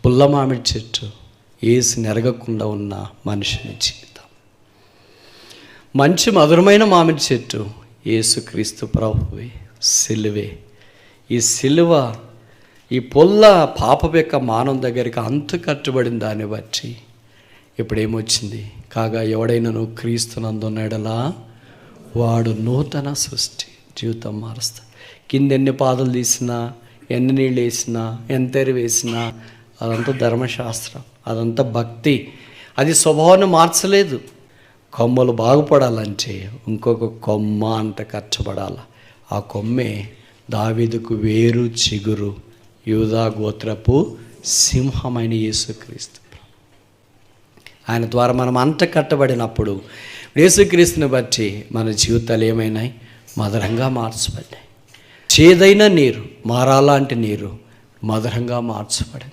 పుల్ల మామిడి చెట్టు, యేసుని ఎరగకుండా ఉన్న మనుషుని జీవితం. మంచి మధురమైన మామిడి చెట్టు యేసుక్రీస్తు ప్రభువే, సిలువే. ఈ సిలువ, ఈ పొల్ల పాపపు యొక్క మానవం దగ్గరికి అంతు కట్టుబడిన దాన్ని బట్టి ఇప్పుడేమొచ్చింది? కాగా ఎవడైనా క్రీస్తునందున్నాడలా వాడు నూతన సృష్టి. జీవితం మారుస్తా. కింద ఎన్ని పాదలు తీసినా, ఎన్ని నీళ్ళు వేసినా, ఎంత ఎరువు వేసినా అదంతా ధర్మశాస్త్రం, అదంతా భక్తి. అది స్వభావాన్ని మార్చలేదు. కొమ్మలు బాగుపడాలంటే ఇంకొక కొమ్మ అంత కష్టపడాలి. ఆ కొమ్మే దావీదుకు వేరు చిగురు, యూదా గోత్రపు సింహమైన యేసుక్రీస్తు. ఆయన ద్వారా మనం అంత కట్టబడినప్పుడు యేసుక్రీస్తుని బట్టి మన జీవితాలు ఏమైనాయి? మధురంగా మార్చబడ్డాయి. చేదైన నీరు, మారాలాంటి నీరు మధురంగా మార్చబడింది.